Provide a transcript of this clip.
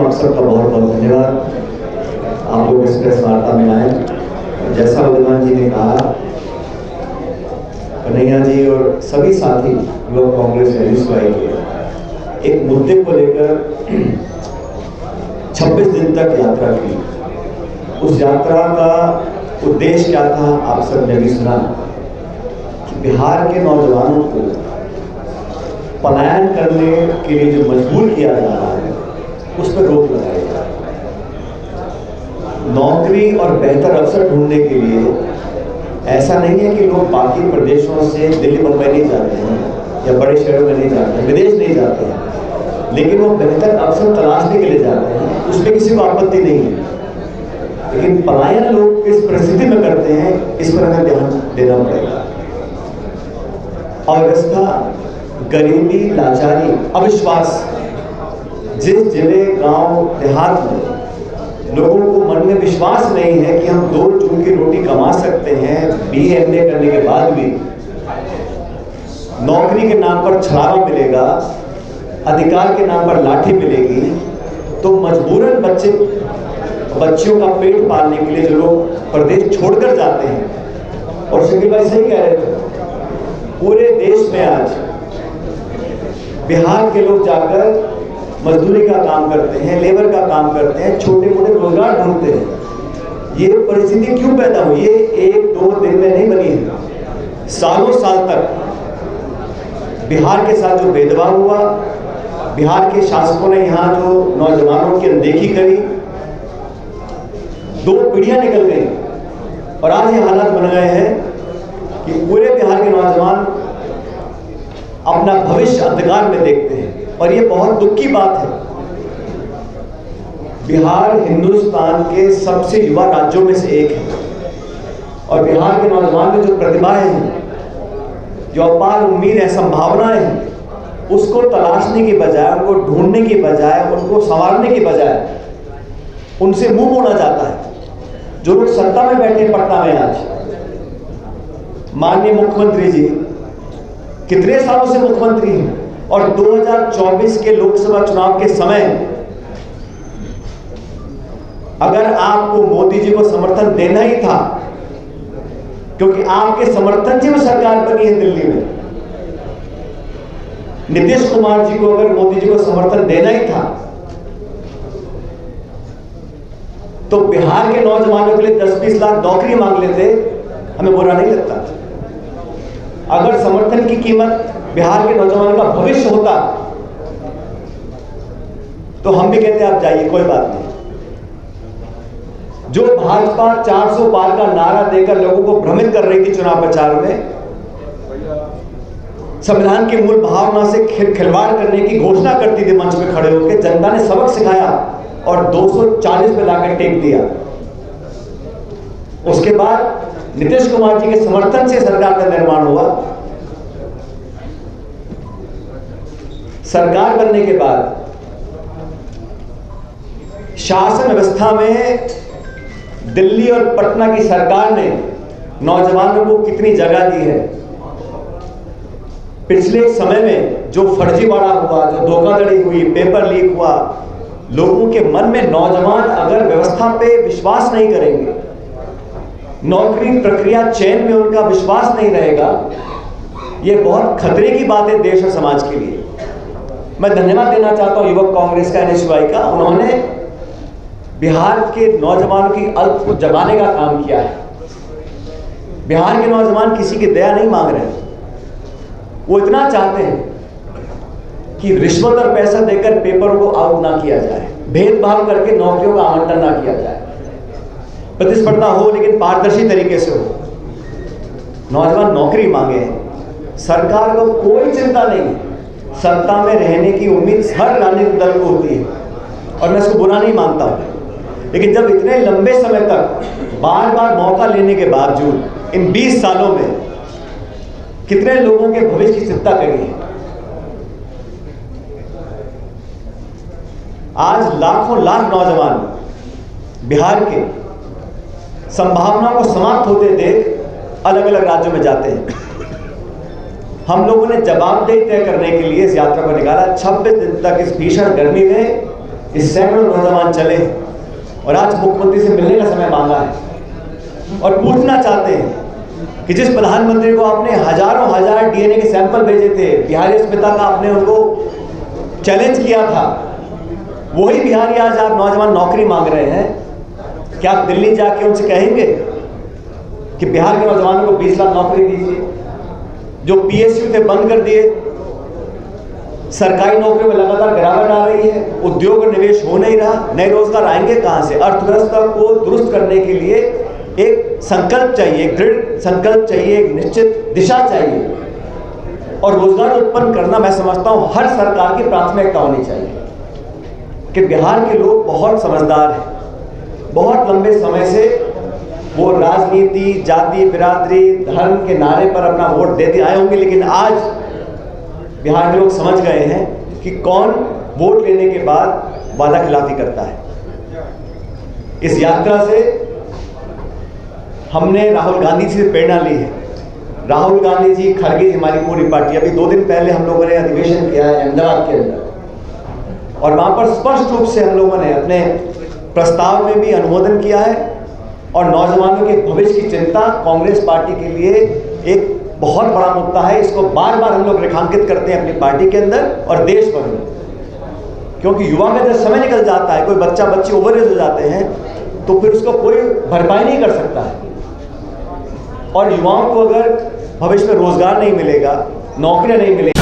आप सबका बहुत बहुत धन्यवाद। आप लोग इस प्रेस वार्ता में आए। जैसा उद्यमान जी ने कहा, कन्हैया जी और सभी साथी लोग कांग्रेस रैली के एक मुद्दे को लेकर 26 दिन तक यात्रा की। उस यात्रा का उद्देश्य क्या था, आप सब ने भी सुना कि बिहार के नौजवानों को पलायन करने के लिए जो मजबूर किया जा रहा है उस पर रोक लगाई जाए। नौकरी और बेहतर अवसर ढूंढने के लिए ऐसा नहीं है कि लोग बाकी प्रदेशों से दिल्ली मुंबई नहीं जाते हैं या बड़े शहरों में नहीं जाते हैं, विदेश नहीं जाते हैं, लेकिन वो बेहतर अवसर तलाशने के लिए जाते हैं। उसमें किसी को आपत्ति नहीं है, लेकिन पलायन लोग किस परिस्थिति में करते हैं इस पर हमें ध्यान देना पड़ेगा। अव्यवस्था, गरीबी, लाचारी, अविश्वास, जिस जिले गांव देहात में लोगों को मन में विश्वास नहीं है कि हम 2 जून की रोटी कमा सकते हैं, BA MA करने के बाद भी नौकरी के नाम पर छलावा मिलेगा, अधिकार के नाम पर लाठी मिलेगी, तो मजबूरन बच्चियों का पेट पालने के लिए जो लोग प्रदेश छोड़कर जाते हैं। और शकील भाई सही कह रहे थे, पूरे देश में आज बिहार के लोग जाकर मजदूरी का काम करते हैं, लेबर का काम करते हैं, छोटे मोटे रोजगार ढूंढते हैं। ये परिस्थिति क्यों पैदा हुई? ये 1-2 दिन में नहीं बनी है। सालों साल तक बिहार के साथ जो भेदभाव हुआ, बिहार के शासकों ने यहाँ जो नौजवानों की अनदेखी करी, 2 पीढ़ियां निकल गई और आज ये हालात बन गए हैं कि पूरे बिहार के नौजवान अपना भविष्य अंधकार में देखते हैं। और ये बहुत दुख की बात है। बिहार हिंदुस्तान के सबसे युवा राज्यों में से एक है और बिहार के नौजवान में जो प्रतिभाएं हैं, जो अपार उम्मीद है, संभावनाएं हैं, उसको तलाशने की बजाय, उनको ढूंढने की बजाय, उनको संवारने की बजाय उनसे मुंह मोड़ा जाता है। जो लोग सत्ता में बैठे पटना में आज, माननीय मुख्यमंत्री जी कितने सालों से मुख्यमंत्री हैं और 2024 के लोकसभा चुनाव के समय अगर आपको मोदी जी को समर्थन देना ही था, क्योंकि आपके समर्थन से वो सरकार बनी है दिल्ली में, नीतीश कुमार जी को अगर मोदी जी को समर्थन देना ही था तो बिहार के नौजवानों के लिए 10-20 लाख नौकरी मांग लेते, हमें बुरा नहीं लगता। अगर समर्थन की कीमत बिहार के नौजवानों का भविष्य होता तो हम भी कहते आप जाइए, कोई बात नहीं। जो भाजपा 400 पार का नारा देकर लोगों को भ्रमित कर रही थी चुनाव प्रचार में, संविधान की मूल भावना से खिलवाड़ करने की घोषणा करती थी मंच पे खड़े होकर, जनता ने सबक सिखाया और 240 पे लाकर टेक दिया। उसके बाद नीतीश कुमार जी के समर्थन से सरकार का निर्माण हुआ। सरकार बनने के बाद शासन व्यवस्था में दिल्ली और पटना की सरकार ने नौजवानों को कितनी जगह दी है। पिछले समय में जो फर्जीवाड़ा हुआ, जो धोखाधड़ी हुई, पेपर लीक हुआ, लोगों के मन में नौजवान अगर व्यवस्था पे विश्वास नहीं करेंगे, नौकरी प्रक्रिया चयन में उनका विश्वास नहीं रहेगा, ये बहुत खतरे की बात है देश और समाज के लिए। मैं धन्यवाद देना चाहता हूं युवक कांग्रेस का, NSY का। उन्होंने बिहार के नौजवानों की अल्प को जगाने का काम किया है। बिहार के नौजवान किसी की दया नहीं मांग रहे, वो इतना चाहते हैं कि रिश्वत और पैसा देकर पेपरों को आउट ना किया जाए, भेदभाव करके नौकरियों का आवंटन ना किया जाए, प्रतिस्पर्धा हो लेकिन पारदर्शी तरीके से हो। नौजवान नौकरी मांगे, सरकार को कोई चिंता नहीं, सत्ता में रहने की उम्मीद हर राजनीतिक दल को होती है और मैं इसको बुरा नहीं मानता हूं, लेकिन जब इतने लंबे समय तक बार बार मौका लेने के बावजूद इन 20 सालों में कितने लोगों के भविष्य की चिंता करी है। आज लाखों लाख नौजवान बिहार के संभावनाओं को समाप्त होते देख अलग अलग राज्यों में जाते हैं। हम लोगों ने जवाबदेही तय करने के लिए इस यात्रा को निकाला। 26 दिन तक इस भीषण गर्मी में, इस सैकड़ों नौजवान चले और आज मुख्यमंत्री से मिलने का समय मांगा है और पूछना चाहते हैं कि जिस प्रधानमंत्री को आपने हजारों हजार डीएनए के सैंपल भेजे थे, बिहारी अस्मिता का आपने उनको चैलेंज किया था, वही बिहारी आज आप नौजवान नौकरी मांग रहे हैं। क्या आप दिल्ली जाके उनसे कहेंगे कि बिहार के नौजवानों को 20 लाख नौकरी दीजिए? जो पीएसयू थे बंद कर दिए, सरकारी नौकरी में लगातार गिरावट आ रही है, उद्योग और निवेश हो नहीं रहा, नए रोजगार आएंगे कहां से? अर्थव्यवस्था को दुरुस्त करने के लिए एक संकल्प चाहिए, एक दृढ़ संकल्प चाहिए, एक निश्चित दिशा चाहिए और रोजगार उत्पन्न करना मैं समझता हूं हर सरकार की प्राथमिकता होनी चाहिए। कि बिहार के लोग बहुत समझदार हैं, बहुत लंबे समय से वो राजनीति, जाति, बिरादरी, धर्म के नारे पर अपना वोट देते आए होंगे, लेकिन आज बिहार के लोग समझ गए हैं कि कौन वोट लेने के बाद वादा खिलाफी करता है। इस यात्रा से हमने राहुल गांधी जी से प्रेरणा ली है। राहुल गांधी जी, खड़गे जी, हमारी पूरी पार्टी, अभी 2 दिन पहले हम लोगों ने अधिवेशन किया है अहमदाबाद के अंदर और वहां पर स्पष्ट रूप से हम लोगों ने अपने प्रस्ताव में भी अनुमोदन किया है और नौजवानों के भविष्य की चिंता कांग्रेस पार्टी के लिए एक बहुत बड़ा मुद्दा है। इसको बार बार हम लोग रेखांकित करते हैं अपनी पार्टी के अंदर और देश भर में, क्योंकि युवा में जब समय निकल जाता है, कोई बच्चा बच्ची ओवर एज हो जाते हैं, तो फिर उसको कोई भरपाई नहीं कर सकता है। और युवाओं को अगर भविष्य में रोजगार नहीं मिलेगा, नौकरियां नहीं मिलेगी,